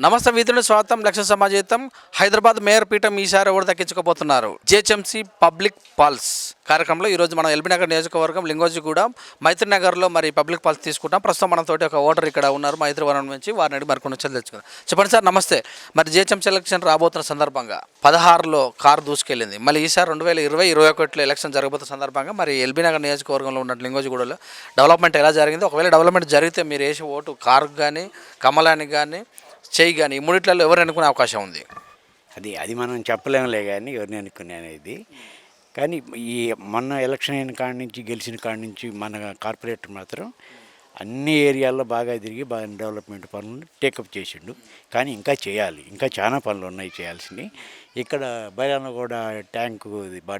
నమస్తే వీధులు స్వాగతం లక్ష్య సమాజేతం హైదరాబాద్ మేయర్ పీఠం ఈసారి ఎవరు దక్కించుకోబోతున్నారు జిహెచ్ఎంసీ పబ్లిక్ పల్స్ కార్యక్రమంలో ఈరోజు మనం ఎల్బీ నగర్ నియోజకవర్గం లింగోజిగూడెం మైత్రి నగర్లో మరి పబ్లిక్ పల్స్ తీసుకుంటాం. ప్రస్తుతం మనతోటి ఒక ఓటర్ ఇక్కడ ఉన్నారు మైత్రివరం నుంచి, వారిని అడిగి మరికొన్ని విషయాలు తెలుసుకుందాం. చెప్పండి సార్, నమస్తే. మరి జిహెచ్ఎంసీ ఎలక్షన్ రాబోతున్న సందర్భంగా 16లో కారు దూసుకెళ్ళింది, మళ్ళీ ఈసారి 2020-21లో ఎలక్షన్ జరగబోతున్న సందర్భంగా మరి ఎల్బీ నగర్ నియోజకవర్గంలో ఉన్న లింగోజిగూడెంలో డెవలప్మెంట్ ఎలా జరిగింది? ఒకవేళ డెవలప్మెంట్ జరిగితే మీరు వేసే ఓటు కారుకు కానీ కమలానికి కానీ చేయి కానీ ఈ మూడిట్లలో ఎవరు అనుకునే అవకాశం ఉంది? అది మనం చెప్పలేములే కానీ ఎవరిని అనుకున్నాను ఇది. కానీ ఈ మొన్న ఎలక్షన్ అయిన కాడి నుంచి గెలిచిన కాడి నుంచి మన కార్పొరేటర్ మాత్రం అన్ని ఏరియాల్లో బాగా తిరిగి బాగా డెవలప్మెంట్ పనులు టేకప్ చేసిండు. కానీ ఇంకా చేయాలి, ఇంకా చాలా పనులు ఉన్నాయి చేయాల్సినవి. ఇక్కడ బైరాన కూడా ట్యాంకు బాగా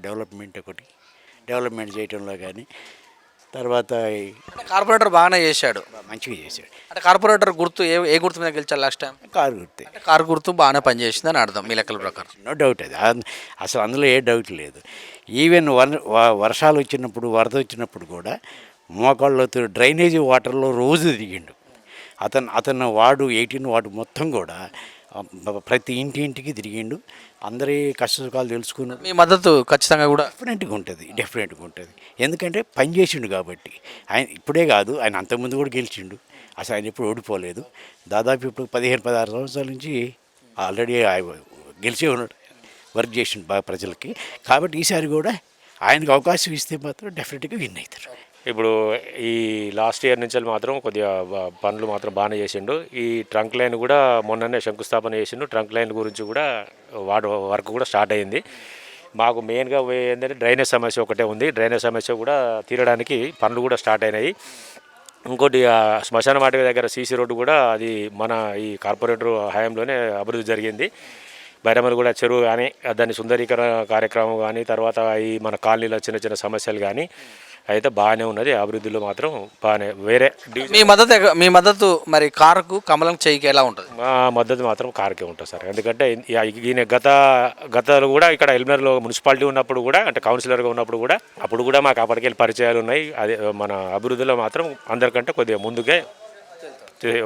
డెవలప్మెంట్ చేయడంలో కానీ తర్వాత కార్పొరేటర్ బాగానే చేశాడు, మంచిగా చేశాడు. అంటే కార్పొరేటర్ గుర్తు ఏ గుర్తు మీద గెలిచారు లాస్ట్ టైం? కారు గుర్తే. కారు గుర్తు బాగానే పనిచేసిందని అర్థం మీ లెక్కల ప్రకారం? No doubt. అసలు అందులో ఏ డౌట్ లేదు. ఈవెన్ వర్షాలు వచ్చినప్పుడు వరద వచ్చినప్పుడు కూడా మోకాళ్ళతో డ్రైనేజీ వాటర్లో రోజు దిగిండు అతను వార్డు 18 వార్డు మొత్తం కూడా ప్రతి ఇంటింటికి తిరిగిండు. అందరి కష్ట సుఖాలు తెలుసుకున్నాడు. మీ మద్దతు ఖచ్చితంగా కూడా డెఫినెట్గా ఉంటుంది. ఎందుకంటే పని చేసిండు కాబట్టి. ఆయన ఇప్పుడే కాదు, ఆయన అంతకుముందు కూడా గెలిచిండు. అసలు ఆయన ఎప్పుడు ఓడిపోలేదు. దాదాపు ఇప్పుడు 15-16 సంవత్సరాల నుంచి ఆల్రెడీ గెలిచే ఉన్నాడు, వర్క్ చేసిండు బాగా ప్రజలకి. కాబట్టి ఈసారి కూడా ఆయనకు అవకాశం ఇస్తే మాత్రం డెఫినెట్గా విన్ అవుతారు. ఇప్పుడు ఈ లాస్ట్ ఇయర్ నుంచి మాత్రం కొద్దిగా పనులు మాత్రం బాగానే చేసిండు. ఈ ట్రంక్ లైన్ కూడా మొన్ననే శంకుస్థాపన చేసిండు. ట్రంక్ లైన్ గురించి కూడా వర్క్ కూడా స్టార్ట్ అయింది. మాకు మెయిన్గా ఏంటంటే డ్రైనేజ్ సమస్య ఒకటే ఉంది. డ్రైనేజ్ సమస్య కూడా తీరడానికి పనులు కూడా స్టార్ట్ అయినాయి. ఇంకోటి శ్మశాన వాటిక దగ్గర సీసీ రోడ్డు కూడా అది మన ఈ కార్పొరేటర్ హయాంలోనే అభివృద్ధి జరిగింది. బైరమలు కూడా చెరువు కానీ దాని సుందరీకరణ కార్యక్రమం కానీ తర్వాత ఈ మన కాలనీలో చిన్న చిన్న సమస్యలు కానీ అయితే బాగానే ఉన్నది. అభివృద్ధిలో మాత్రం బాగానే. వేరే మీ మద్దతు మరి కారుకు కమలం చేయికి ఎలా ఉంటుంది? మా మద్దతు మాత్రం కారుకే ఉంటుంది సార్. ఎందుకంటే ఈయన గతాలు కూడా ఇక్కడ ఎల్బీనగర్లో మున్సిపాలిటీ ఉన్నప్పుడు కూడా, అంటే కౌన్సిలర్గా ఉన్నప్పుడు కూడా అప్పుడు కూడా మాకు అప్పటికెళ్ళి పరిచయాలు ఉన్నాయి. అదే మన అభివృద్ధిలో మాత్రం అందరికంటే కొద్దిగా ముందుకే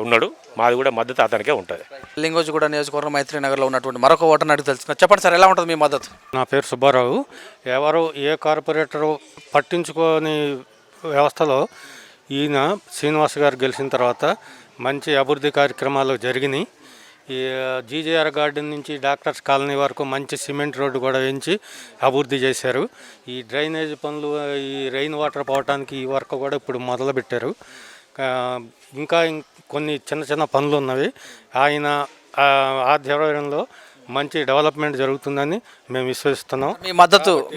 ఉన్నాడు. మాది కూడా మద్దతు అతనికే ఉంటుంది. లింగోజిగూడెం నియోజకవర్గం మైత్రి నగర్లో ఉన్నటువంటి మరొక ఓటర్ని అడిగి తెలుసుకున్నా. చెప్పండి సార్, ఎలా ఉంటుంది మీ మద్దతు? నా పేరు సుబ్బారావు. ఎవరు ఏ కార్పొరేటరు పట్టించుకోని వ్యవస్థలో ఈయన శ్రీనివాస్ గారు గెలిచిన తర్వాత మంచి అభివృద్ధి కార్యక్రమాలు జరిగినాయి. ఈ జీజేఆర్ గార్డెన్ నుంచి డాక్టర్స్ కాలనీ వరకు మంచి సిమెంట్ రోడ్డు కూడా వేయించి అభివృద్ధి చేశారు. ఈ డ్రైనేజ్ పనులు, ఈ రెయిన్ వాటర్ పోవడానికి ఈ వర్క్ కూడా ఇప్పుడు మొదలుపెట్టారు. ఇంకా కొన్ని చిన్న చిన్న పనులు ఉన్నవి. ఆయన ఆధ్వర్యంలో మంచి డెవలప్మెంట్ జరుగుతుందని మేము విశ్వసిస్తున్నాం.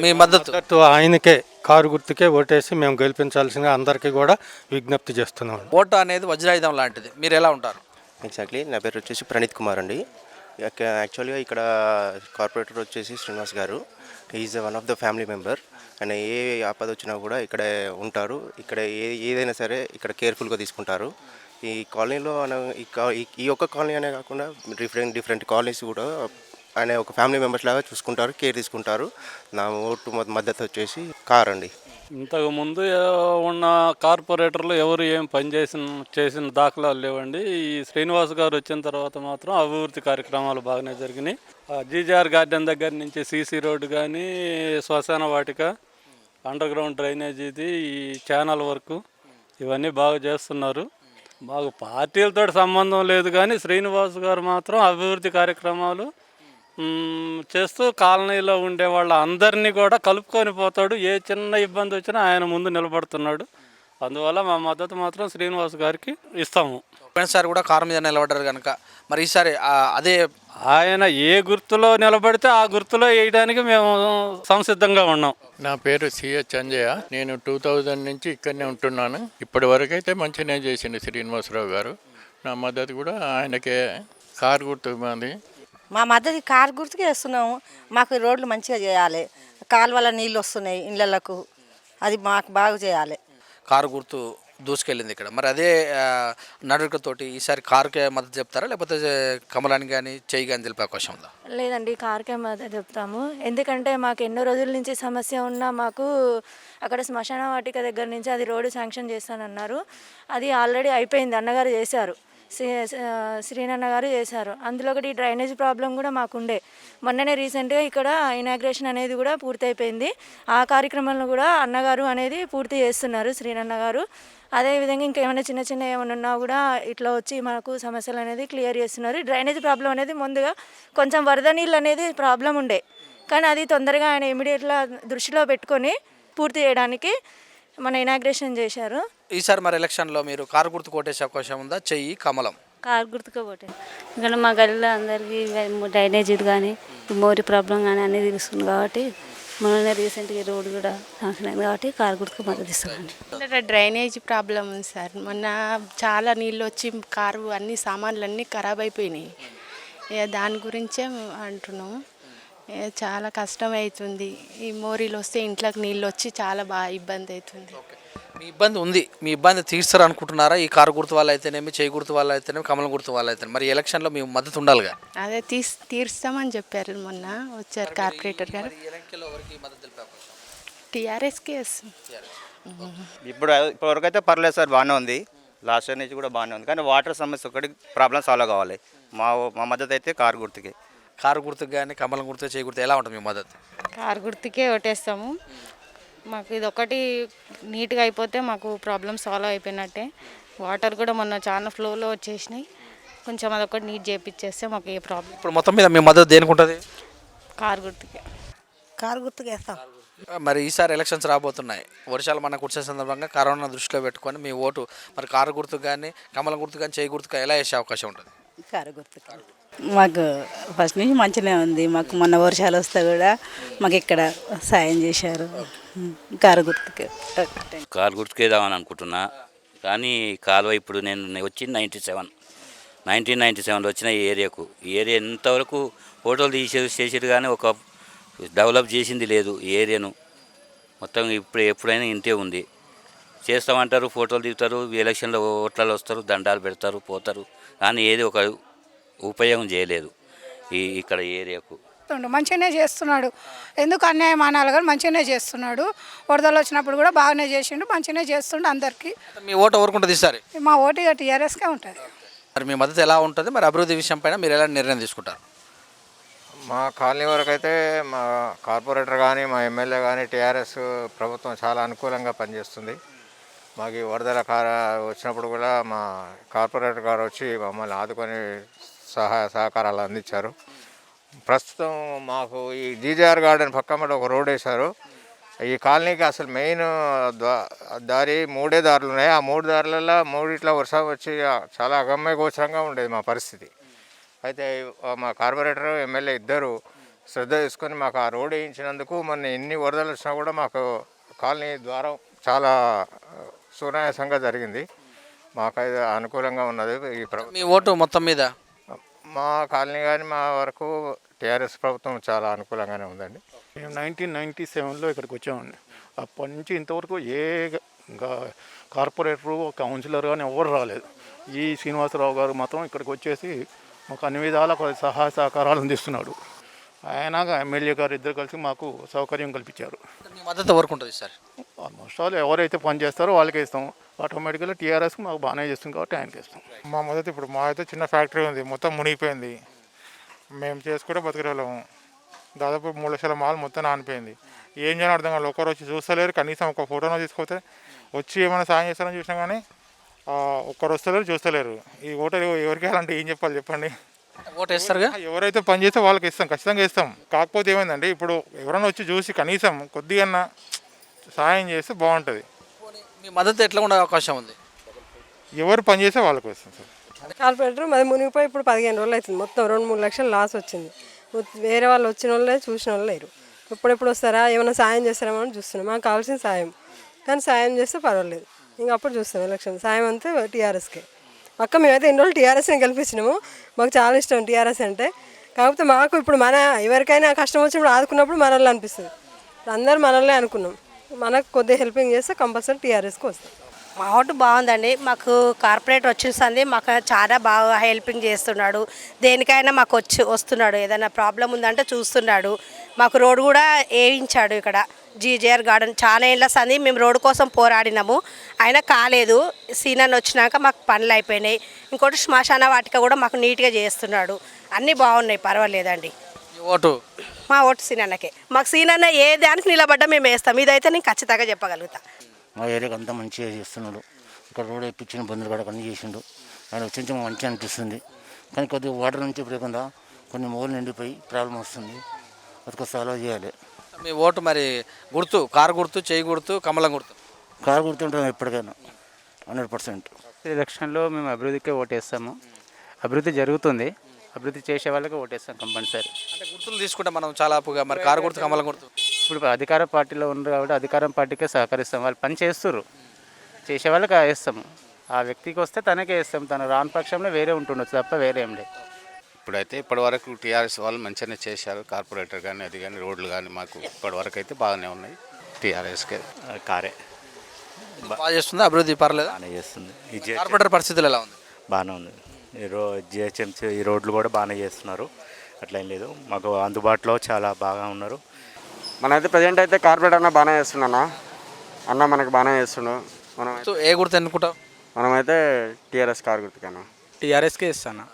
మీ మద్దతు ఆయనకే, కారు గుర్తుకే ఓటేసి మేము గెలిపించాల్సిన అందరికీ కూడా విజ్ఞప్తి చేస్తున్నాం. ఓటు అనేది వజ్రాయుధం లాంటిది. మీరు ఎలా ఉంటారు? ఎగ్జాక్ట్లీ. నా పేరు వచ్చేసి ప్రణీత్ కుమార్ అండి. యాక్చువల్గా ఇక్కడ కార్పొరేటర్ వచ్చేసి శ్రీనివాస్ గారు. Is one of the family member. ఆయన ఏ ఆపద వచ్చినా కూడా ఇక్కడే ఉంటారు. ఇక్కడ ఏదైనా సరే ఇక్కడ కేర్ఫుల్గా తీసుకుంటారు. ఈ కాలనీలో ఈ ఒక్క కాలనీ అనే కాకుండా డిఫరెంట్ కాలనీస్ కూడా ఆయన ఒక ఫ్యామిలీ మెంబర్స్ లాగా చూసుకుంటారు, కేర్ తీసుకుంటారు. నా ఓటు మద్దతు వచ్చేసి కార్ అండి. ఇంతకుముందు ఉన్న కార్పొరేటర్లు ఎవరు ఏం పని చేసిన దాఖలాలు లేవండి. ఈ శ్రీనివాస్ గారు వచ్చిన తర్వాత మాత్రం అభివృద్ధి కార్యక్రమాలు బాగానే జరిగినాయి. జీజేఆర్ గార్డెన్ దగ్గర నుంచి సీసీ రోడ్డు కానీ, శ్మశాన వాటిక, అండర్ గ్రౌండ్ డ్రైనేజీది, ఈ ఛానల్ వర్క్ ఇవన్నీ బాగా చేస్తున్నారు. మాకు పార్టీలతో సంబంధం లేదు కానీ శ్రీనివాస్ గారు మాత్రం అభివృద్ధి కార్యక్రమాలు చేస్తూ కాలనీలో ఉండే వాళ్ళ అందరినీ కూడా కలుపుకొని పోతాడు. ఏ చిన్న ఇబ్బంది వచ్చినా ఆయన ముందు నిలబడుతున్నాడు. అందువల్ల మా మద్దతు మాత్రం శ్రీనివాస్ గారికి ఇస్తాము. పోయినసారి కూడా కారు మీద నిలబడ్డారు కనుక మరి ఈసారి అదే ఆయన ఏ గుర్తులో నిలబడితే ఆ గుర్తులో వేయడానికి మేము సంసిద్ధంగా ఉన్నాం. నా పేరు సిహెచ్ అంజయ్య. నేను 2000 నుంచి ఇక్కడనే ఉంటున్నాను. ఇప్పటి వరకు అయితే మంచిగానే చేసిండు శ్రీనివాసరావు గారు. నా మద్దతు కూడా ఆయనకే. కారు గుర్తు మంది మా మద్దతు కారు గుర్తుకే వేస్తున్నాము. మాకు రోడ్లు మంచిగా చేయాలి, కాలువల నీళ్ళు వస్తున్నాయి ఇళ్ళకు, అది మాకు బాగా చేయాలి. కారు గుర్తు దూసుకెళ్ళింది ఇక్కడ. మరి అదే నడుకతోటి ఈసారి కారుకే మద్దతు చెప్తారా, లేకపోతే కమలానికి కానీ చేయి కానీ తెలిపే అవకాశం ఉందా? లేదండి, కారుకే మద్దతు చెప్తాము. ఎందుకంటే మాకు ఎన్నో రోజుల నుంచి సమస్య ఉన్నా మాకు అక్కడ శ్మశాన వాటిక దగ్గర నుంచి అది రోడ్డు శాంక్షన్ చేస్తానన్నారు. అది ఆల్రెడీ అయిపోయింది, అన్నగారు చేశారు. శ్రీనన్న గారు చేశారు. అందులో ఒకటి డ్రైనేజ్ ప్రాబ్లం కూడా మాకుండే. మొన్ననే రీసెంట్గా ఇక్కడ ఇనాగ్రేషన్ అనేది కూడా పూర్తయిపోయింది. ఆ కార్యక్రమంలో కూడా అన్నగారు అనేది పూర్తి చేస్తున్నారు శ్రీనన్న గారు. అదేవిధంగా ఇంకేమైనా చిన్న చిన్న ఏమైనా ఉన్నా కూడా ఇట్లా వచ్చి మనకు సమస్యలు అనేది క్లియర్ చేస్తున్నారు. డ్రైనేజ్ ప్రాబ్లం అనేది ముందుగా కొంచెం వరద నీళ్ళు అనేది ప్రాబ్లం ఉండే, కానీ అది తొందరగా ఆయన ఇమీడియట్గా దృష్టిలో పెట్టుకొని పూర్తి చేయడానికి మన ఇనాగ్రేషన్ చేశారు. ఈసారి మరి ఎలక్షన్లో మీరు కారు గుర్తు కొట్టేసే అవకాశం ఉందా? చెయ్యి కమలం. కారు గుర్తుకోబోటే ఇక్కడ మా గల్లీలో అందరికీ డ్రైనేజీలు కానీ మోరీ ప్రాబ్లం కానీ అన్నీ తెలుస్తుంది కాబట్టి మొన్న రీసెంట్గా రోడ్డు కూడా శాంక్షన్ అయింది కాబట్టి కారు గుర్తుకు మద్దతు ఇస్తామండి. ఇక్కడ డ్రైనేజ్ ప్రాబ్లం ఉంది సార్. మొన్న చాలా నీళ్ళు వచ్చి కారు అన్ని సామాన్లు అన్నీ ఖరాబ్ అయిపోయినాయి. దాని గురించే అంటున్నాము. చాలా కష్టం అవుతుంది. ఈ మోరీలు వస్తే ఇంట్లోకి నీళ్ళు వచ్చి చాలా బాగా ఇబ్బంది అవుతుంది. మీ ఇబ్బంది ఉంది, మీ ఇబ్బంది తీరుస్తారు అనుకుంటున్నారా? ఈ కారు గుర్తు వాళ్ళు అయితేనేమి, చేయి గుర్తు వాళ్ళు అయితేనేమి, కమలం గుర్తు వాళ్ళు అయితేనే మరి ఎలక్షన్లో మీ మద్దతు ఉండాలిగా? అదే తీరుస్తామని చెప్పారు మొన్న వచ్చారు కార్పొరేటర్ గారు. టీఆర్ఎస్కే వేస్తాం. ఇప్పటివరకు అయితే పర్లేదు సార్, బాగానే ఉంది. లాస్ట్ ఇయర్ నుంచి కూడా బాగానే ఉంది, కానీ వాటర్ సమస్య ఒకటి ప్రాబ్లం సాల్వ్ కావాలి. మా మద్దతు అయితే కారు గుర్తుకే. కారు గుర్తుకు కానీ కమలం గుర్తు, చేయి గుర్తు ఎలా ఉంటుంది మీ మద్దతు? కారు గుర్తుకే ఓటేస్తాము. మాకు ఇది ఒకటి నీట్గా అయిపోతే మాకు ప్రాబ్లమ్ సాల్వ్ అయిపోయినట్టే. వాటర్ కూడా మొన్న చాలా ఫ్లోలో వచ్చేసినాయి. కొంచెం అదొకటి నీట్ చేపిచ్చేస్తే మాకు ఏ ప్రాబ్లం. ఇప్పుడు మొత్తం మీద మీ మద్దతు దేనికి ఉంటుంది? కారు గుర్తుకే. కారు గుర్తుకు వేస్తాం. మరి ఈసారి ఎలక్షన్స్ రాబోతున్నాయి. వర్షాలు మనకు కురిసే సందర్భంగా కరోనా దృష్టిలో పెట్టుకొని మీ ఓటు మరి కారు గుర్తుకు కానీ కమలం గుర్తు కానీ చేయి గుర్తుకు ఎలా వేసే అవకాశం ఉంటుంది? కారు గుర్తుకు. మాకు ఫస్ట్ నుంచి మంచిగా ఉంది. మాకు మొన్న వర్షాలు వస్తే కూడా మాకు ఇక్కడ సాయం చేశారు. కారు గుర్తుకే. కారు గుర్తుకేద్దామని అనుకుంటున్నా, కానీ కాలువ ఇప్పుడు నేను వచ్చి 1997లో వచ్చిన ఈ ఏరియాకు. ఈ ఏరియా ఇంతవరకు ఫోటోలు చేసేది కానీ ఒక డెవలప్ చేసింది లేదు. ఈ ఏరియాను మొత్తం ఎప్పుడైనా ఇంతే ఉంది. చేస్తామంటారు, ఫోటోలు దిగుతారు, ఎలక్షన్లో ఓట్లలో వస్తారు, దండాలు పెడతారు, పోతారు, కానీ ఏది ఒక ఉపయోగం చేయలేదు ఇక్కడ ఏరియాకు. మంచిగానే చేస్తున్నాడు. ఎందుకు అన్యాయం అనాలి కానీ మంచిగానే చేస్తున్నాడు. వరదలు వచ్చినప్పుడు కూడా బాగానే చేసిండు, మంచిగానే చేస్తుండు అందరికీ. మీ ఓటు ఎవరుకుంటుంది ఈసారి? మా ఓటు ఇక టీఆర్ఎస్కే ఉంటుంది. మరి మీ మద్దతు ఎలా ఉంటుంది? మరి అభివృద్ధి విషయం పైన మీరు ఎలా నిర్ణయం తీసుకుంటారు? మా కాలనీ వరకు అయితే మా కార్పొరేటర్ కానీ మా ఎమ్మెల్యే కానీ టీఆర్ఎస్ ప్రభుత్వం చాలా అనుకూలంగా పనిచేస్తుంది. మాకు ఈ వరదల వచ్చినప్పుడు కూడా మా కార్పొరేటర్ గారు వచ్చి మమ్మల్ని ఆదుకొని సహాయ సహకారాలు అందించారు. ప్రస్తుతం మాకు ఈ జీజేఆర్ గార్డెన్ పక్కన ఒక రోడ్ వేశారు. ఈ కాలనీకి అసలు మెయిన్ దారి 3 దారులు ఉన్నాయి. ఆ 3 దారులలో 3 వర్షం వచ్చి చాలా అగమ్య గోచరంగా ఉండేది మా పరిస్థితి. అయితే మా కార్పొరేటర్ ఎమ్మెల్యే ఇద్దరు శ్రద్ధ తీసుకొని మాకు ఆ రోడ్ వేయించినందుకు మొన్న ఎన్ని వరదలు వచ్చినా కూడా మాకు కాలనీ ద్వారం చాలా సునాయాసంగా జరిగింది. మాకైతే అనుకూలంగా ఉన్నది. మీ ఓటు మొత్తం మీద మా కాలనీ కానీ మా వరకు టీఆర్ఎస్ ప్రభుత్వం చాలా అనుకూలంగానే ఉందండి. మేము 1997లో ఇక్కడికి వచ్చామండి. అప్పటి నుంచి ఇంతవరకు ఏ కార్పొరేటరు కౌన్సిలర్ కానీ ఎవరు రాలేదు. ఈ శ్రీనివాసరావు గారు మాత్రం ఇక్కడికి వచ్చేసి మాకు అన్ని విధాల సహాయ సహకారాలు అందిస్తున్నాడు. ఆయన ఎమ్మెల్యే గారు ఇద్దరు కలిసి మాకు సౌకర్యం కల్పించారు. మీ మద్దతు ఎవరుకుంటుంది సార్? ఆల్మోస్ట్ ఆల్ ఎవరైతే పని చేస్తారో వాళ్ళకే ఇస్తాం. ఆటోమేటిక్గా టీఆర్ఎస్కి మాకు బాగానే చేస్తుంది కాబట్టి ఆయనకి ఇస్తాం. మా మద్దతు ఇప్పుడు మా అయితే చిన్న ఫ్యాక్టరీ ఉంది, మొత్తం మునిగిపోయింది. మేము చేసుకుంటే బతికేవాళ్ళము. దాదాపు 3 లక్షల మాల్ మొత్తం నానిపోయింది. ఏం చేయాలో అర్థం కాదు. ఒకరు వచ్చి చూస్తలేరు, కనీసం ఒక ఫోటోనో తీసుకొస్తే వచ్చి ఏమైనా సాయం చేస్తారని చూసినా కానీ ఒక్కరు వస్తలేరు, చూస్తలేరు. ఈ ఓటర్ ఎవరికి వెళ్ళాలంటే ఏం చెప్పాలి చెప్పండి? ఓటు వేస్తారుగా? ఎవరైతే పని చేస్తే వాళ్ళకి ఇస్తాం, ఖచ్చితంగా ఇస్తాం. కాకపోతే ఏమైందండి, ఇప్పుడు ఎవరైనా వచ్చి చూసి కనీసం కొద్దిగా సాయం చేస్తే బాగుంటుంది. మీ మద్దతు ఎట్లా ఉండే అవకాశం ఉంది? ఎవరు పని చేస్తే వాళ్ళకి వస్తాం సార్. కార్పొరేటర్ మాది మునిగిపోయి ఇప్పుడు 15 రోజులు అవుతుంది. మొత్తం 2-3 లక్షలు లాస్ వచ్చింది. వేరే వాళ్ళు వచ్చిన వాళ్ళే చూసిన వాళ్ళు లేరు. ఎప్పుడెప్పుడు వస్తారా, ఏమైనా సాయం చేస్తారేమో అని చూస్తున్నాం. మాకు కావాల్సిన సాయం, కానీ సాయం చేస్తే పర్వాలేదు. ఇంకా అప్పుడు చూస్తాం ఎలక్షన్. సాయం అంతే టీఆర్ఎస్కే. పక్క మేమైతే ఎన్ని రోజులు టీఆర్ఎస్ని గెలిపించినాము. మాకు చాలా ఇష్టం టీఆర్ఎస్ అంటే. కాకపోతే మాకు ఇప్పుడు ఎవరికైనా కష్టం వచ్చినప్పుడు ఆదుకున్నప్పుడు మనల్ని అనిపిస్తుంది. అందరూ మనల్నే అనుకున్నాం. మనకు కొద్దిగా హెల్పింగ్ చేస్తే కంపల్సరీ టీఆర్ఎస్కి వస్తాం. మా ఓటు బాగుందండి. మాకు కార్పొరేట్ వచ్చేసింది. మాకు చాలా బాగా హెల్పింగ్ చేస్తున్నాడు. దేనికైనా మాకు వస్తున్నాడు. ఏదైనా ప్రాబ్లం ఉందంటే చూస్తున్నాడు. మాకు రోడ్ కూడా వేయించాడు. ఇక్కడ జీజేఆర్ గార్డెన్ చాలా ఏళ్ళ సంది మేము రోడ్డు కోసం పోరాడినాము, అయినా కాలేదు. సీనన్ వచ్చినాక మాకు పనులు అయిపోయినాయి. ఇంకోటి శ్మశాన వాటిక కూడా మాకు నీట్గా చేస్తున్నాడు. అన్నీ బాగున్నాయి, పర్వాలేదండి. ఓటు మా ఓటు సీనన్నకే. మాకు సీనన్న ఏ దానికి నిలబడ్డా మేము వేస్తాం. ఇదైతే నేను ఖచ్చితంగా చెప్పగలుగుతా. మా ఏరియాకి అంతా మంచిగా చేస్తున్నాడు. ఇక్కడ రోడ్ వేయించిన బంధువులు కూడా అన్నీ చేసిండు. ఆయన వచ్చి మంచిగా అనిపిస్తుంది. కానీ కొద్దిగా వాటర్ నుంచి లేకుండా కొన్ని మూలు నిండిపోయి ప్రాబ్లం వస్తుంది. అది సాల్వ్ చేయాలి. మీ ఓటు మరి గుర్తు, కారు గుర్తు, చేయి గుర్తు, కమలం గుర్తు? కారు గుర్తుంటాం ఎప్పటికైనా 100%. ఎలక్షన్లో మేము అభివృద్ధికే ఓటేస్తాము. అభివృద్ధి జరుగుతుంది, అభివృద్ధి చేసే వాళ్ళకి ఓటేస్తాం కంపల్సరీ. అంటే గుర్తులు తీసుకుంటే మనం చాలా అప్పుగా మరి కారు గుర్తు, కమలం గుర్తు. ఇప్పుడు అధికార పార్టీలో ఉన్నారు కాబట్టి అధికారం పార్టీకే సహకరిస్తాం. వాళ్ళు పని చేస్తుర్రు, చేసే వాళ్ళకి వేస్తాము. ఆ వ్యక్తికి వస్తే తనకే వేస్తాం. తను రాని పక్షంలో వేరే ఉంటుండొచ్చు తప్ప వేరే ఏం లేదు. ఇప్పటివరకు టీఆర్ఎస్ వాళ్ళు మంచిగానే చేశారు. కార్పొరేటర్ కానీ అది కానీ రోడ్లు కానీ మాకు ఇప్పటివరకు అయితే బాగానే ఉన్నాయి. టీఆర్ఎస్కే కారే బాగా చేస్తుంది, అభివృద్ధి పర్లేదు, బాగానే చేస్తుంది. కార్పొరేటర్ పరిస్థితులు ఎలా ఉంది? బాగానే ఉంది. జిహెచ్ఎంసీ ఈ రోడ్లు కూడా బాగానే చేస్తున్నారు, అట్లా ఏం లేదు. మాకు అందుబాటులో చాలా బాగా ఉన్నారు. మనైతే ప్రజెంట్ అయితే కార్పొరేటర్ అన్న బాగానే చేస్తున్నా అన్న మనకు బాగానే చేస్తున్నాడు. మనం ఏ గుర్తు ఎన్నుకుంటాం? మనమైతే టీఆర్ఎస్ కారు గుర్తుకన్నా. టీఆర్ఎస్కే ఇస్తాను.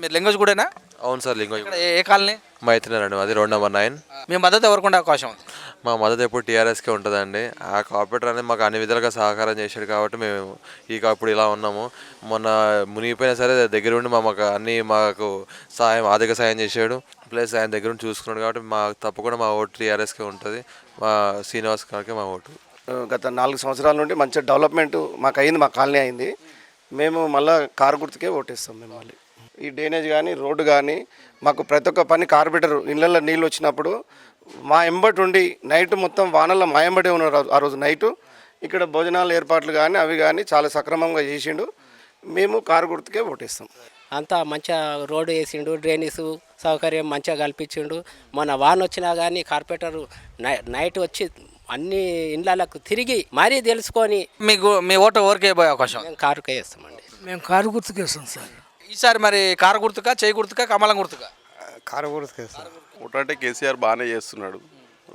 మీరు లింగోజ్ కూడానా? అవును సార్, లింగోజ్. ఏ కాలనీ? మైత్రినండి, అది రోడ్ నెంబర్ 9. మీ మద్దతు ఎవరికి ఉండే అవకాశం ఉంది? మా మద్దతు ఎప్పుడు టీఆర్ఎస్కే ఉంటుందండి. ఆ కార్పొరేటర్ అనేది మాకు అన్ని విధాలుగా సహకారం చేశాడు కాబట్టి మేము ఇప్పుడు ఇలా ఉన్నాము. మొన్న మునిగిపోయినా సరే దగ్గర ఉండి మాకు ఆర్థిక సాయం చేశాడు. ప్లస్ ఆయన దగ్గర ఉండి చూసుకున్నాడు కాబట్టి తప్పకుండా మా ఓటు టీఆర్ఎస్కే ఉంటుంది. మా శ్రీనివాస్ గారికి మా ఓటు. గత 4 సంవత్సరాల నుండి మంచి డెవలప్మెంట్ మాకు అయింది, మా కాలనీ అయింది. మేము మళ్ళీ కారు గుర్తుకే ఓటేస్తాం. మేము మళ్ళీ ఈ డ్రైనేజ్ కానీ రోడ్డు కానీ మాకు ప్రతి ఒక్క పని కార్పొరేటర్ ఇళ్ళల్లో నీళ్ళు వచ్చినప్పుడు మా ఎంబటి ఉండి నైట్ మొత్తం వానల్లో మా ఎంబడే ఉన్నారు. ఆ రోజు నైటు ఇక్కడ భోజనాల ఏర్పాట్లు కానీ అవి కానీ చాలా సక్రమంగా చేసిండు. మేము కారు గుర్తుకే ఓటేస్తాం. అంతా మంచిగా రోడ్డు వేసిండు, డ్రైనేజ్ సౌకర్యం మంచిగా కల్పించిండు. మొన్న వాన వచ్చినా కానీ కార్పొరేటర్ నైట్ వచ్చి అన్ని ఇండ్లకు తిరిగి మరీ తెలుసుకొని మీ ఓటు ఎవరికి పోయే అవకాశం? మేము కారుకే వేస్తామండి. మేము కారు గుర్తుకే వేస్తాం సార్. ఈసారి మరి కారు గుర్తుకా, చేయి గుర్తుకా, కమలం గుర్తుకా? కారు గుర్తుకే వేస్తాం. ఓటు అంటే కేసీఆర్ బాగానే చేస్తున్నాడు,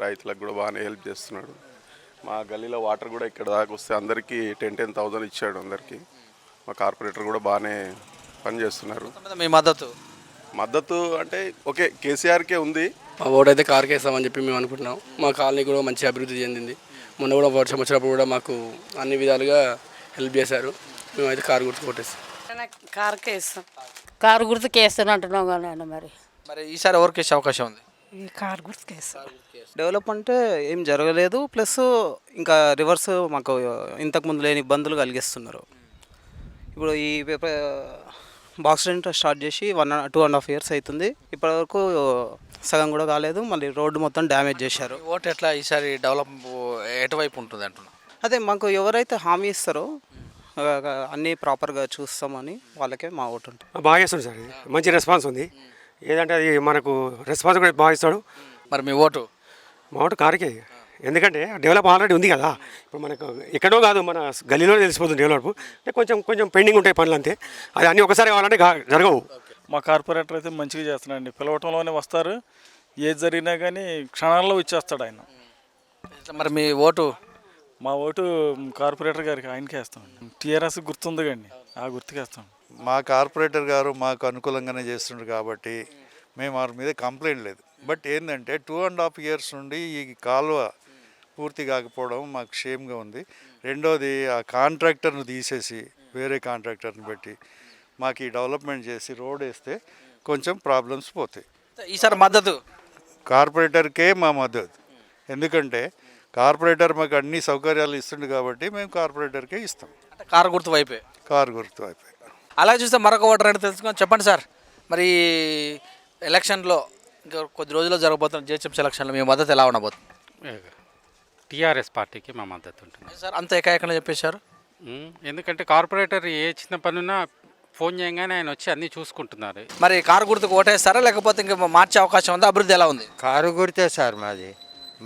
రైతులకు కూడా బాగానే హెల్ప్ చేస్తున్నాడు. మా గల్లీలో వాటర్ కూడా ఇక్కడ దాకా వస్తే అందరికీ 10,000 ఇచ్చాడు అందరికీ. మా కార్పొరేటర్ కూడా బాగానే పని చేస్తున్నారు. మీ మద్దతు అంటే ఓకే కేసీఆర్కే ఉంది. మా ఓటు అయితే కారుకి వేస్తామని చెప్పి మేము అనుకుంటున్నాం. మా కాలనీ కూడా మంచి అభివృద్ధి చెందింది. మొన్న కూడా వర్షం వచ్చినప్పుడు కూడా మాకు అన్ని విధాలుగా హెల్ప్ చేశారు. మేమైతే కారు గుర్తు కొట్టేస్తాం. కారుకే వేస్తాం. కారు గుర్తుకే వేస్తాను అంటున్నాం కానీ మరి ఈసారి ఎవరికి వేసే అవకాశం ఉంది? కారు గుర్తుకే వేస్తాం. డెవలప్మెంట్ ఏం జరగలేదు. ప్లస్ ఇంకా రివర్స్ మాకు ఇంతకుముందు లేని ఇబ్బందులు కలిగిస్తున్నారు. ఇప్పుడు ఈ బాక్స్ రెంట్ స్టార్ట్ చేసి 2.5 years అవుతుంది. ఇప్పటివరకు సగం కూడా కాలేదు. మళ్ళీ రోడ్డు మొత్తం డ్యామేజ్ చేశారు. ఓటు ఎట్లా ఈసారి డెవలప్ ఎటువైపు ఉంటుంది అంటున్నా? అదే మాకు ఎవరైతే హామీ ఇస్తారో అన్నీ ప్రాపర్గా చూస్తామని వాళ్ళకే మా ఓటు ఉంటుంది. బాగా చేస్తాడు సార్, మంచి రెస్పాన్స్ ఉంది. ఏదంటే అది మనకు రెస్పాన్స్ కూడా బాగా ఇస్తాడు. మరి మీ ఓటు? మా ఓటు కారుకే. ఎందుకంటే డెవలప్ ఆల్రెడీ ఉంది కదా. ఇప్పుడు మనకు ఎక్కడో కాదు, మన గల్లీలోనే తెలిసిపోతుంది డెవలప్. కొంచెం కొంచెం పెండింగ్ ఉంటాయి పనులు, అంతే. అది అన్నీ ఒకసారి కావాలంటే జరగవు. మా కార్పొరేటర్ అయితే మంచిగా చేస్తున్నాడండి. పిలవటంలోనే వస్తారు, ఏది జరిగినా కానీ క్షణాల్లో వచ్చేస్తాడు ఆయన. మరి మీ ఓటు? మా ఓటు కార్పొరేటర్ గారికి, ఆయనకే వేస్తాం. టీఆర్ఎస్ గుర్తుంది కానీ ఆ గుర్తుకేస్తాం. మా కార్పొరేటర్ గారు మాకు అనుకూలంగానే చేస్తుండ్రు కాబట్టి మేము వారి మీద కంప్లైంట్ లేదు. బట్ ఏంటంటే 2.5 years నుండి ఈ కాలువ పూర్తి కాకపోవడం మాకు క్షేమ్గా ఉంది. రెండోది ఆ కాంట్రాక్టర్ను తీసేసి వేరే కాంట్రాక్టర్ని పెట్టి మాకు ఈ డెవలప్మెంట్ చేసి రోడ్ వేస్తే కొంచెం ప్రాబ్లమ్స్ పోతాయి. ఈసారి మద్దతు కార్పొరేటర్కే మా మద్దతు. ఎందుకంటే కార్పొరేటర్ మాకు అన్ని సౌకర్యాలు ఇస్తుంది కాబట్టి మేము కార్పొరేటర్కే ఇస్తాం. కారు గుర్తు వైపే? కారు గుర్తు వైపే. అలా చూస్తే మరొక ఓటర్ అంటే తెలుసుకొని చెప్పండి సార్. మరి ఎలక్షన్లో ఇంకా కొద్ది రోజుల్లో జరగబోతున్న జిహెచ్ఎంసీ ఎలక్షన్లో మీ మద్దతు ఎలా ఉండబోతుంది? టీఆర్ఎస్ పార్టీకి మా మద్దతు ఉంటుంది సార్. అంత ఏకాయకంగా చెప్పేశారు. ఎందుకంటే కార్పొరేటర్ ఏ చిన్న పనున్నా ఫోన్ చేయగానే ఆయన వచ్చి అన్నీ చూసుకుంటున్నారు. మరి కారు గుర్తుకు ఓటేస్తారా లేకపోతే ఇంకా మార్చే అవకాశం ఉందా? అభివృద్ధి ఎలా ఉంది? కారు గుర్తే సార్ మాది.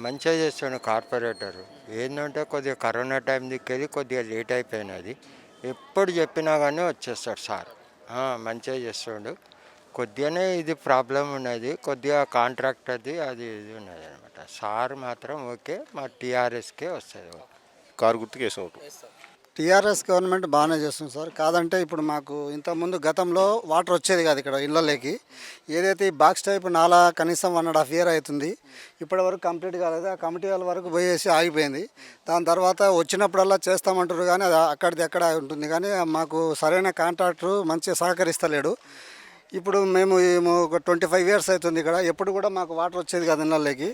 మంచిగా చేస్తాడు కార్పొరేటర్. ఏంటంటే కొద్దిగా కరోనా టైం దిక్కేది కొద్దిగా లేట్ అయిపోయినది. ఎప్పుడు చెప్పినా కానీ వచ్చేస్తాడు సార్. మంచిగా చేస్తాడు. కొద్దిగానే ఇది ప్రాబ్లం ఉన్నది, కొద్దిగా కాంట్రాక్ట్ అది ఇది ఉన్నది అనమాట. సార్ మాత్రం ఓకే, మా టీఆర్ఎస్కే వస్తుంది. కారు గుర్తుకు వేసాం. టీఆర్ఎస్ గవర్నమెంట్ బాగానే చేస్తుంది సార్. కాదంటే ఇప్పుడు మాకు ఇంతకుముందు గతంలో వాటర్ వచ్చేది కాదు ఇక్కడ ఇళ్ళలోకి. ఏదైతే ఈ బాక్స్ టైప్ నాలా కనీసం 1.5 year అవుతుంది, ఇప్పటి వరకు కంప్లీట్ కాలేదు. ఆ కమిటీ వాళ్ళ వరకు పోయేసి ఆగిపోయింది. దాని తర్వాత వచ్చినప్పుడల్లా చేస్తామంటారు కానీ అది అక్కడిది ఎక్కడ ఉంటుంది, కానీ మాకు సరైన కాంట్రాక్టర్ మంచిగా సహకరిస్తలేడు. ఇప్పుడు మేము ఒక 25 years అవుతుంది ఇక్కడ, ఎప్పుడు కూడా మాకు వాటర్ వచ్చేది కాదు ఇళ్ళలోకి.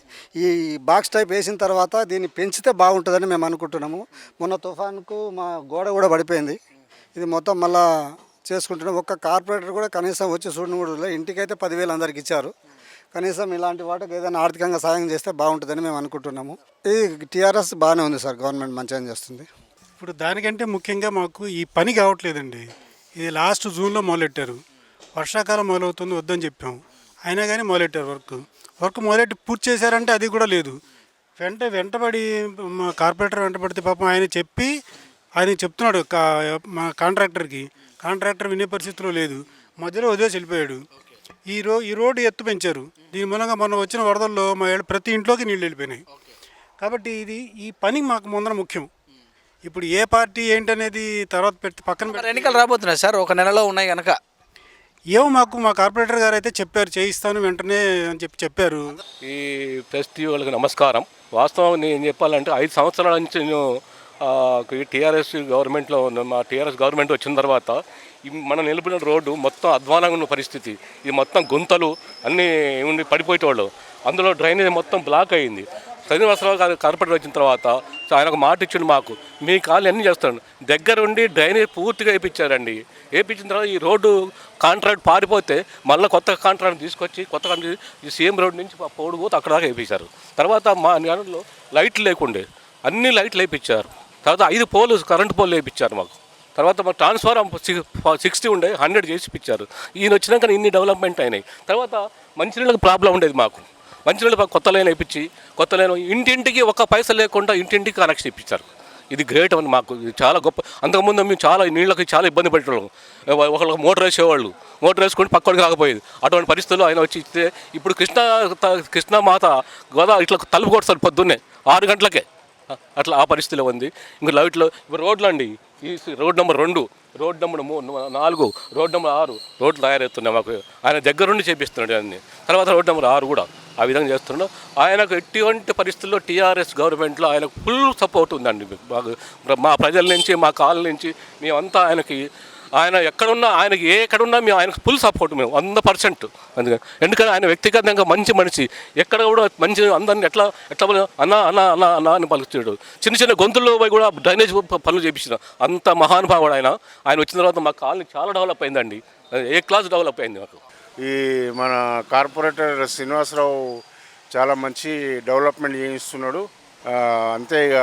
ఈ బాక్స్ టైప్ వేసిన తర్వాత దీన్ని పెంచితే బాగుంటుందని మేము అనుకుంటున్నాము. మొన్న తుఫాన్కు మా గోడ కూడా పడిపోయింది. ఇది మొత్తం మళ్ళా చేసుకుంటున్నాం. ఒక్క కార్పొరేటర్ కూడా కనీసం వచ్చి చూడని కూడా లేదు. ఇంటికైతే 10,000 అందరికి ఇచ్చారు. కనీసం ఇలాంటి వాటికి ఏదైనా ఆర్థికంగా సాయం చేస్తే బాగుంటుందని మేము అనుకుంటున్నాము. ఈ టీఆర్ఎస్ బాగానే ఉంది సార్, గవర్నమెంట్ మంచిగా చేస్తుంది. ఇప్పుడు దానికంటే ముఖ్యంగా మాకు ఈ పని కావట్లేదండి. ఇది లాస్ట్ జూన్లో మొదలెట్టారు, వర్షాకాలం మొదలవుతుంది వద్దని చెప్పాము, అయినా కానీ మొదలెట్టారు. వర్క్ మొదలెట్టి పూర్తి చేశారంటే అది కూడా లేదు. వెంటబడి మా కార్పొరేటర్ వెంటబడితే పాపం ఆయన చెప్తున్నాడు మా కాంట్రాక్టర్ వినే పరిస్థితిలో లేదు, మధ్యలో వదిలేసి వెళ్ళిపోయాడు. ఈ రోడ్డు ఎత్తు పెంచారు, దీని మూలంగా మొన్న వచ్చిన వరదల్లో మా ప్రతి ఇంట్లోకి నీళ్ళు వెళ్ళిపోయినాయి. కాబట్టి ఈ పని మాకు ముందర ముఖ్యం. ఇప్పుడు ఏ పార్టీ ఏంటనేది తర్వాత పక్కన ఎన్నికలు రాబోతున్నాయి సార్, ఒక నెలలో ఉన్నాయి కనుక. ఏమో మా కార్పొరేటర్ గారు అయితే చెప్పారు, చేయిస్తాను వెంటనే అని చెప్పారు. ఈ ప్రెస్ టీవీ వాళ్ళకి నమస్కారం. వాస్తవం నేను చెప్పాలంటే 5 సంవత్సరాల నుంచి నేను టీఆర్ఎస్ గవర్నమెంట్లో మా టీఆర్ఎస్ గవర్నమెంట్ వచ్చిన తర్వాత మనం నిలిపిన రోడ్డు మొత్తం అధ్వానంగా ఉన్న పరిస్థితి. ఇది మొత్తం గుంతలు అన్నీ ఉండి పడిపోయేటోళ్ళు, అందులో డ్రైనేజ్ మొత్తం బ్లాక్ అయ్యింది. శ్రీనివాసరావు గారు కార్పొరేటర్ వచ్చిన తర్వాత ఆయన ఒక మాట ఇచ్చిండు, మాకు మీ కాళ్ళు అన్నీ చేస్తాడు, దగ్గరుండి డ్రైనేజ్ పూర్తిగా వేయించారండి. వేయించిన తర్వాత ఈ రోడ్డు కాంట్రాక్ట్ పారిపోతే మళ్ళీ కొత్త కాంట్రాక్ట్ తీసుకొచ్చి ఈ సీఎం రోడ్ నుంచి పోడుకు అక్కడ దాకా వేయించారు. తర్వాత మా నెలలో లైట్లు లేకుండే అన్ని లైట్లు వేయించారు. తర్వాత 5 కరెంటు పోలు వేయించారు మాకు. తర్వాత మా ట్రాన్స్ఫార్మర్ 60 ఉండే 100 చేసి ఇచ్చారు. ఈయన వచ్చినాక ఇన్ని డెవలప్మెంట్ అయినాయి. తర్వాత మంచినీళ్ళకి ప్రాబ్లం ఉండేది మాకు, మంచినీళ్ళు కొత్త లైన్ వేయించి కొత్త లైన్ ఇంటింటికి 1 పైసా లేకుండా ఇంటింటికి కనెక్షన్ ఇప్పించారు. ఇది గ్రేట్ అని మాకు, ఇది చాలా గొప్ప. అంతకుముందు మేము చాలా నీళ్ళకి చాలా ఇబ్బంది పెట్టేవాళ్ళం. ఒకళ్ళకి మోటార్ వేసేవాళ్ళు, మోటార్ వేసుకొని పక్కడికి రాకపోయేది. అటువంటి పరిస్థితుల్లో ఆయన వచ్చి ఇస్తే ఇప్పుడు కృష్ణామాత గోదావరి ఇట్లా తలుపు కొడతారు పొద్దున్నే 6 గంటలకే, అట్లా ఆ పరిస్థితిలో ఉంది. ఇంకా లైట్లో ఇప్పుడు రోడ్లు అండి, ఈ road number 2, road number 4, road number 6 రోడ్లు తయారవుతున్నాయి మాకు. ఆయన దగ్గరుండి చేపిస్తున్నాడు అన్ని. తర్వాత రోడ్ నెంబర్ 6 కూడా ఆ విధంగా చేస్తున్నాడు. ఆయనకు ఎటువంటి పరిస్థితుల్లో టీఆర్ఎస్ గవర్నమెంట్లో ఆయనకు ఫుల్ సపోర్ట్ ఉందండి. మా ప్రజల నుంచి, మా కాలనీ నుంచి మేమంతా ఆయన ఎక్కడున్నా మేము ఆయనకు ఫుల్ సపోర్ట్, మేము 100%. అందుకని ఎందుకంటే ఆయన వ్యక్తిగతంగా మంచి మనిషి, ఎక్కడ కూడా మంచి అందరిని ఎట్లా అన్నా అన్నా అన్నా అన్నా అని పలుకుతాడు. చిన్న గొంతుల్లో పోయి కూడా డ్రైనేజ్ పనులు చేయించిన అంత మహానుభావుడు ఆయన. వచ్చిన తర్వాత మా కాలనీ చాలా డెవలప్ అయిందండి, ఏ క్లాస్ డెవలప్ అయింది మాకు. ఈ మన కార్పొరేటర్ శ్రీనివాసరావు చాలా మంచి డెవలప్మెంట్ చేయిస్తున్నాడు. అంతే ఇక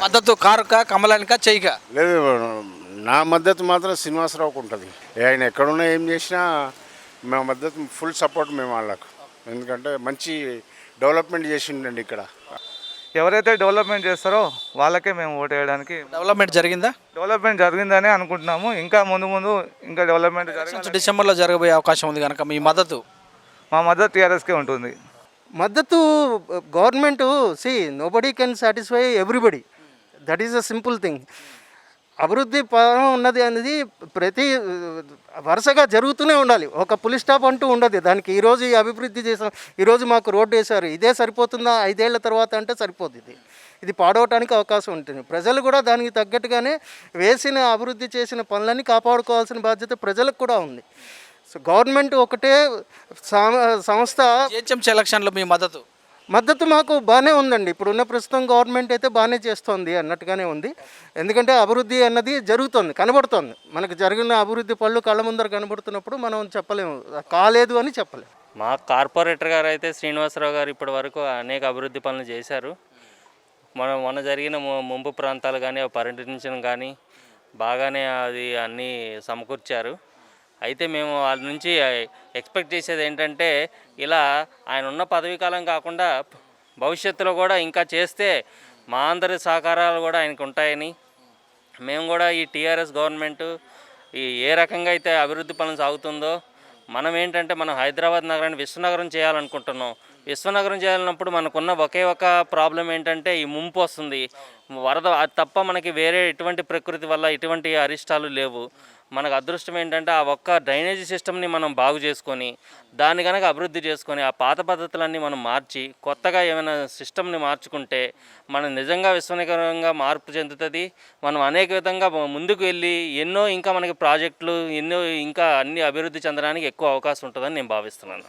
మద్దతు కారుక కమలానిక చేయక లేదు, నా మద్దతు మాత్రం శ్రీనివాసరావుకు ఉంటుంది. ఆయన ఎక్కడున్నా ఏం చేసినా మా మద్దతు ఫుల్ సపోర్ట్ మేము వాళ్ళకు. ఎందుకంటే మంచి డెవలప్మెంట్ చేసిండండి ఇక్కడ. ఎవరైతే డెవలప్మెంట్ చేస్తారో వాళ్ళకే మేము ఓటు వేయడానికి. డెవలప్మెంట్ జరిగిందా? డెవలప్మెంట్ జరిగిందని అనుకుంటున్నాము. ఇంకా ముందు ఇంకా డెవలప్మెంట్ డిసెంబర్లో జరగబోయే అవకాశం ఉంది కనుక మీ మద్దతు? మా మద్దతు టీఆర్ఎస్కే ఉంటుంది. మద్దతు government nobody can satisfy everybody, that is a simple thing. అభివృద్ధి పరం ఉన్నది అనేది ప్రతి వరుసగా జరుగుతూనే ఉండాలి, ఒక పులి స్టాప్ అంటూ ఉండదు దానికి. ఈరోజు ఈ అభివృద్ధి చేసాం, ఈరోజు మాకు రోడ్డు వేశారు, ఇదే సరిపోతుందా 5 ఏళ్ల తర్వాత అంటే సరిపోతుంది. ఇది పాడవటానికి అవకాశం ఉంటుంది. ప్రజలు కూడా దానికి తగ్గట్టుగానే వేసిన అభివృద్ధి చేసిన పనులన్నీ కాపాడుకోవాల్సిన బాధ్యత ప్రజలకు కూడా ఉంది. సో గవర్నమెంట్ ఒకటే సంస్థ. జిహెచ్ఎంసీ ఎలక్షన్లో మీ మద్దతు మాకు బాగానే ఉందండి. ఇప్పుడున్న ప్రస్తుతం గవర్నమెంట్ అయితే బాగానే చేస్తోంది అన్నట్టుగానే ఉంది. ఎందుకంటే అభివృద్ధి అన్నది జరుగుతుంది, కనబడుతోంది. మనకు జరిగిన అభివృద్ధి పళ్ళు కళ్ళ ముందర కనబడుతున్నప్పుడు మనం చెప్పలేము, కాలేదు అని చెప్పలేము. మా కార్పొరేటర్ గారు అయితే శ్రీనివాసరావు గారు ఇప్పటి వరకు అనేక అభివృద్ధి పనులు చేశారు. మొన్న జరిగిన ముంపు ప్రాంతాలు కానీ పర్యటించడం కానీ బాగానే అది అన్నీ సమకూర్చారు. అయితే మేము వాళ్ళ నుంచి ఎక్స్పెక్ట్ చేసేది ఏంటంటే ఇలా ఆయన ఉన్న పదవీ కాలం కాకుండా భవిష్యత్తులో కూడా ఇంకా చేస్తే మా అందరి సహకారాలు కూడా ఆయనకు ఉంటాయని, మేము కూడా ఈ టీఆర్ఎస్ గవర్నమెంట్ ఏ రకంగా అయితే అభివృద్ధి పనులు సాగుతుందో మనం ఏంటంటే మనం హైదరాబాద్ నగరాన్ని విశ్వనగరం చేయాలనుకుంటున్నాం. విశ్వనగరం చేయాలన్నప్పుడు మనకున్న ఒకే ఒక ప్రాబ్లం ఏంటంటే ఈ ముంపు వస్తుంది, వరద. అది తప్ప మనకి వేరే ఎటువంటి ప్రకృతి వల్ల ఎటువంటి అరిష్టాలు లేవు. మనకు అదృష్టం ఏంటంటే ఆ ఒక్క డ్రైనేజీ సిస్టమ్ని మనం బాగు చేసుకొని దాన్ని కనుక అభివృద్ధి చేసుకొని ఆ పాత పద్ధతులన్నీ మనం మార్చి కొత్తగా ఏమైనా సిస్టమ్ని మార్చుకుంటే మనం నిజంగా విశ్వనగరంగా మార్పు చెందుతుంది. మనం అనేక విధంగా ముందుకు వెళ్ళి ఎన్నో ఇంకా మనకి ప్రాజెక్టులు ఎన్నో ఇంకా అన్ని అభివృద్ధి చెందడానికి ఎక్కువ అవకాశం ఉంటుందని నేను భావిస్తున్నాను.